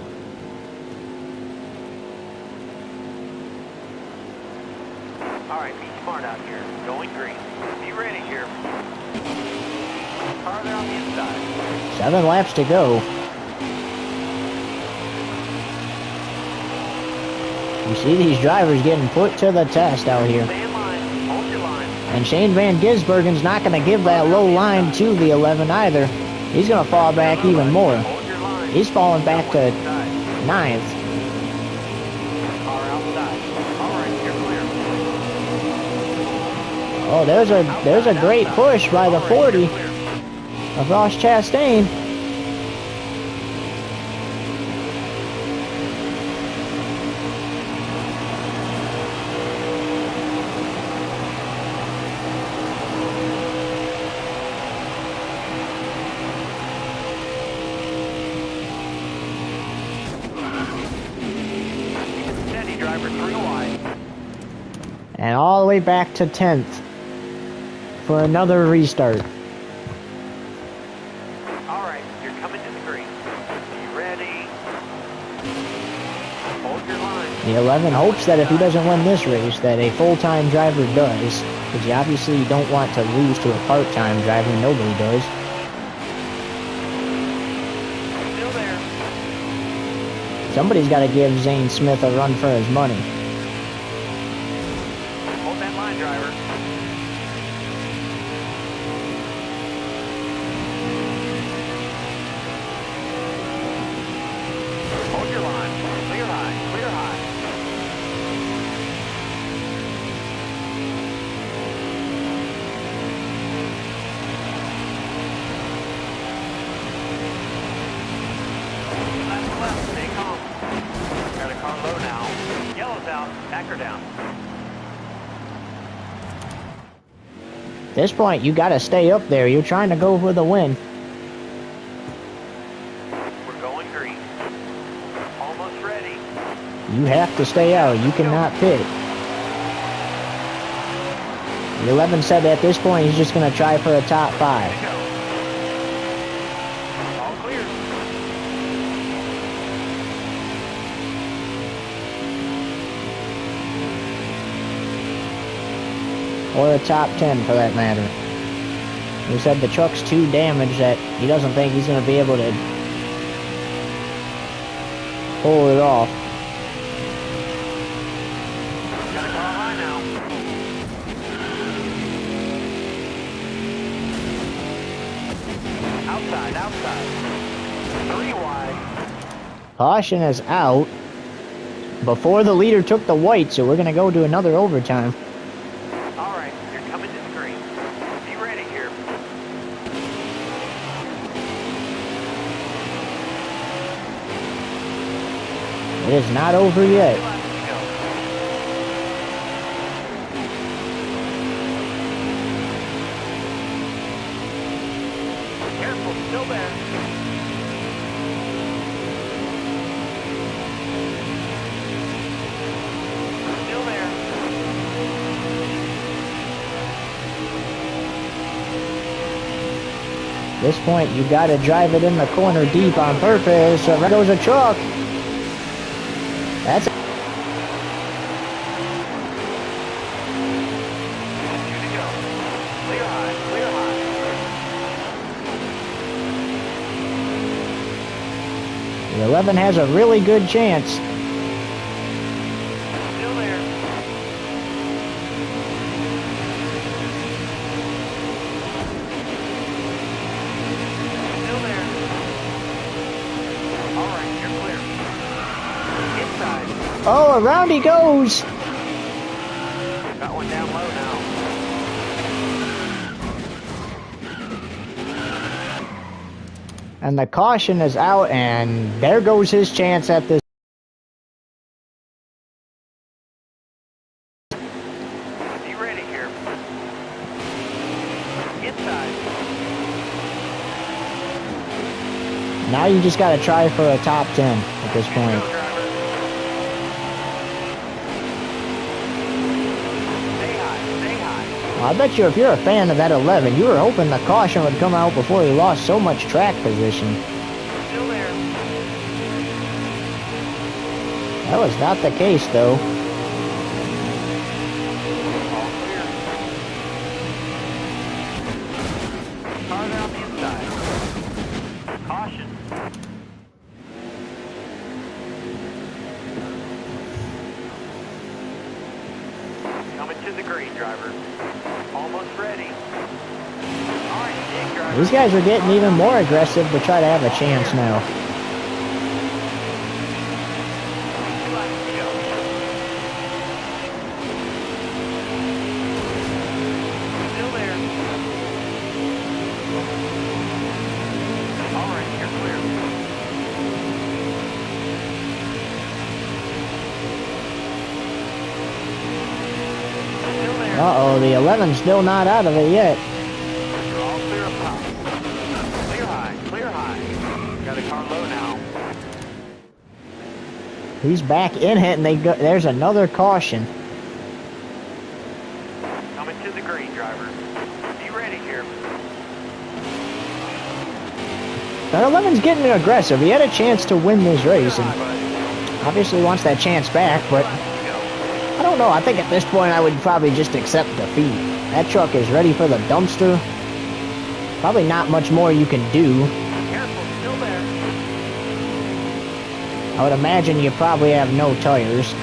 All right, be smart out here. Going green. Be ready here. Farther on the inside. 7 laps to go. You see these drivers getting put to the test out here. Stay in line. Hold your line. And Shane Van Gisbergen's not going to give that low line to the 11 either. He's going to fall back even more. Hold your line. He's falling back to Inside. 9th. Car outside. All right, you're clear. Oh, there's a great push by the 40 Clear. of Ross Chastain. Steady, driver. 3 wide. And all the way back to 10th for another restart. All right, you're coming to the green. You ready? Hold your line. The 11 hopes that if he doesn't win this race, that a full-time driver does. Because you obviously don't want to lose to a part-time driver. Nobody does. Somebody's got to give Zane Smith a run for his money. Hold that line, driver. Hold your line. Clear high. Clear high. Left. Stay calm. Got a car low now. Yellow's out. Back her down. At this point, you got to stay up there. You're trying to go for the win. We're going green. Almost ready. You have to stay out. You cannot pit. The 11 said at this point he's just going to try for a top 5. Go. All clear. Or a top 10 for that matter. He said the truck's too damaged that he doesn't think he's going to be able to pull it off. Got a car high now. Outside. 3 wide. Caution is out before the leader took the white, so we're going to go to another overtime. All right, you're coming to the green. Be ready here. It is not over yet. Left to go. Careful, still there. Still there. At this point, you got to drive it in the corner deep on purpose. So there goes a truck. That's 2 to go. Clear high, clear high. the 11 has a really good chance. Still there. Still there. All right, you're clear. Inside. Oh, around he goes. Got one down low now. And the caution is out, and there goes his chance at this. Be ready here. Inside. Now you just got to try for a top 10 at this Go, point. driver. Stay high, stay high. Well, I bet you if you're a fan of that 11, you were hoping the caution would come out before he lost so much track position. Still there. That was not the case, though. All clear. Cars out the inside. Caution. Coming to the green, driver. Almost ready. All right, dig, driver. These guys are getting even more aggressive to try to have a chance now. 2 laps to go. Still there. All right, you're clear. Still there. Uh-oh, the 11's still not out of it yet. You're all clear up top. Clear high, clear high. Got a car low now. He's back in it, and there's another caution. Coming to the green, driver. Be ready here. That 11's getting aggressive. He had a chance to win this race, Clear and high, bud. obviously wants that chance back, but Left to go. I don't know. I think at this point I would probably just accept defeat. That truck is ready for the dumpster. Probably not much more you can do. Careful, still there. I would imagine you probably have no tires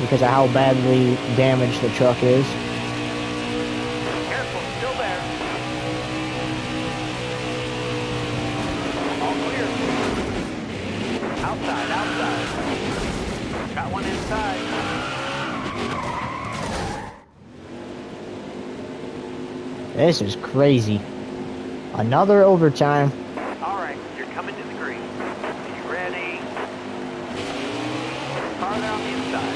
because of how badly damaged the truck is. Careful, still there. All clear. Outside, outside. Got one inside. This is crazy. Another overtime. All right, you're coming to the green. You ready? Car there on the inside.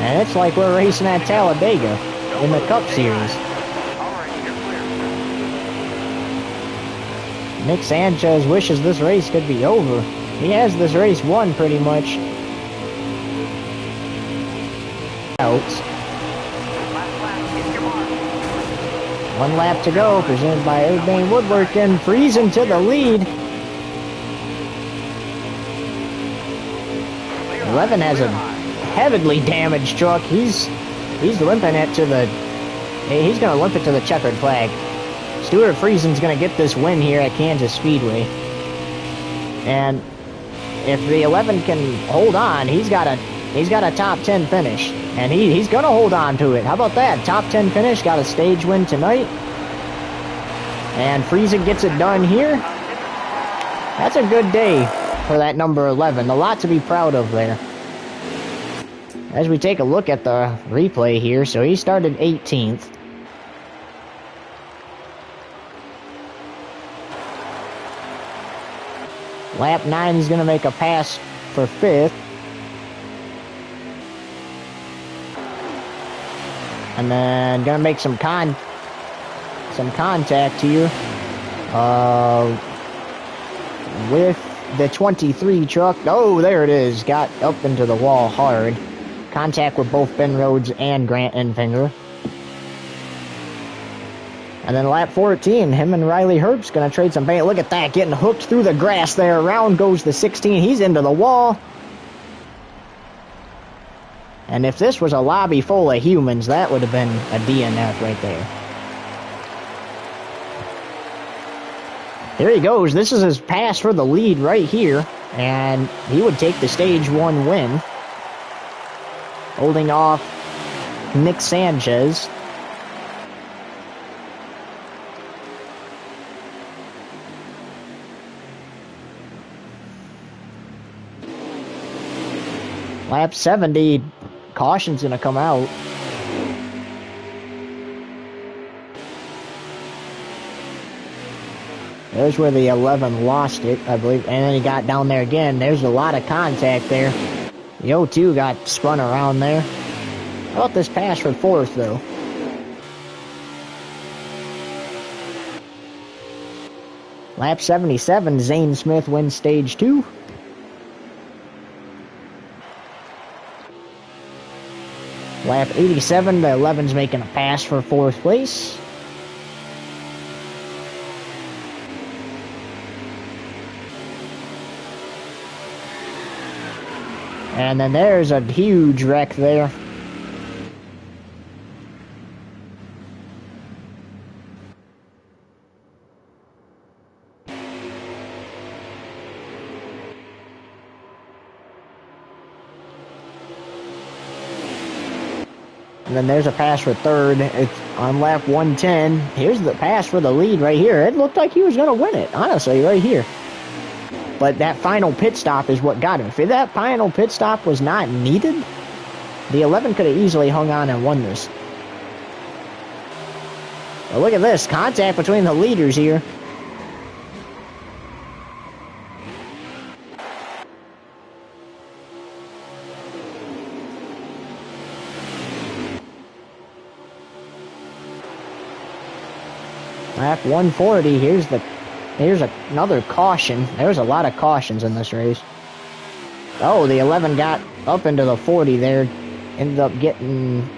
And it's like we're racing at Talladega in the Cup Series. All right, you're clear. Nick Sanchez wishes this race could be over. He has this race won pretty much. Outs. Last lap, hit your mark. 1 lap to go, presented by Urbane Woodworking. Friesen to the lead. 11 has a heavily damaged truck. He's limping it to the. He's going to limp it to the checkered flag. Stuart Friesen's going to get this win here at Kansas Speedway. And if the 11 can hold on, he's got a top 10 finish. And he's going to hold on to it. How about that? Top 10 finish, got a stage win tonight. And Friesen gets it done here. That's a good day for that number 11. A lot to be proud of there. As we take a look at the replay here, so he started 18th. Lap 9, he's going to make a pass for 5th. And then going to make some contact here with the 23 truck. Oh, there it is. Got up into the wall hard. Contact with both Ben Rhodes and Grant Enfinger. And then lap 14, him and Riley Herbst's going to trade some paint. Look at that, getting hooked through the grass there. Around goes the 16. He's into the wall. And if this was a lobby full of humans, that would have been a DNF right there. Here he goes. This is his pass for the lead right here. And he would take the stage 1 win. Holding off Nick Sanchez. Lap 70, caution's going to come out. There's where the 11 lost it, I believe. And then he got down there again. There's a lot of contact there. The 0-2 got spun around there. How about this pass for 4th, though? Lap 77, Zane Smith wins stage 2. Lap 87, the 11's making a pass for 4th place. And then there's a huge wreck there. And then there's a pass for 3rd. It's on lap 110. Here's the pass for the lead right here. It looked like he was going to win it, honestly, right here. But that final pit stop is what got him. If that final pit stop was not needed, the 11 could have easily hung on and won this. But look at this. Contact between the leaders here. Lap 140, here's another caution. There's a lot of cautions in this race. Oh, the 11 got up into the 40 there. Ended up getting...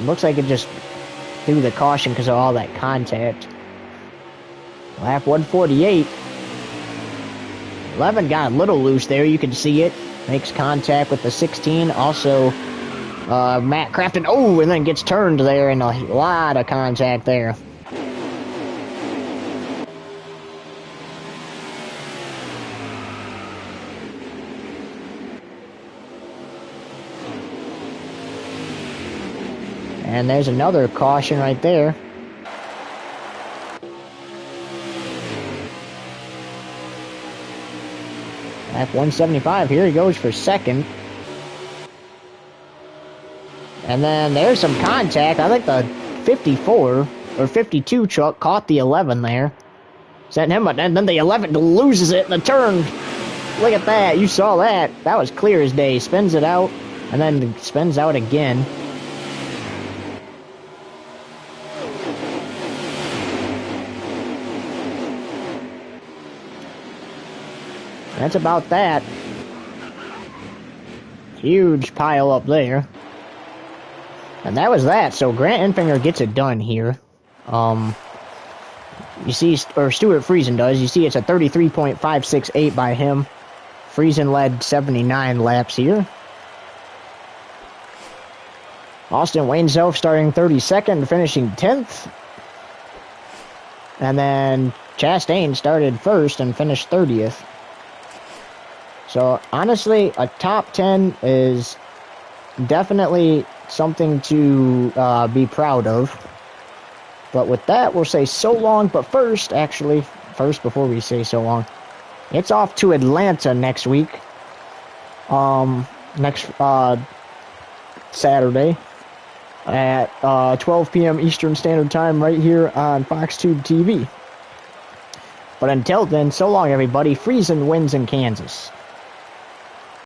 Looks like it just threw the caution because of all that contact. Lap 148. 11 got a little loose there. You can see it. Makes contact with the 16. Also, Matt Crafton. Oh, and then gets turned there, and a lot of contact there. And there's another caution right there. F175, here he goes for second. And then there's some contact. I think the 54 or 52 truck caught the 11 there. Sent him, and then the 11 loses it in the turn. Look at that. You saw that. That was clear as day. Spins it out, and then spins out again. That's about that. Huge pile up there. And that was that. So Grant Enfinger gets it done here. You see, or Stuart Friesen does. You see it's a 33.568 by him. Friesen led 79 laps here. Austin Wainself starting 32nd, finishing 10th. And then Chastain started first and finished 30th. So honestly, a top 10 is definitely something to be proud of. But with that, we'll say so long. But first, before we say so long, it's off to Atlanta next week. Next Saturday at 12 p.m. Eastern Standard Time right here on FoxTube TV. But until then, so long, everybody. Friesen wins in Kansas.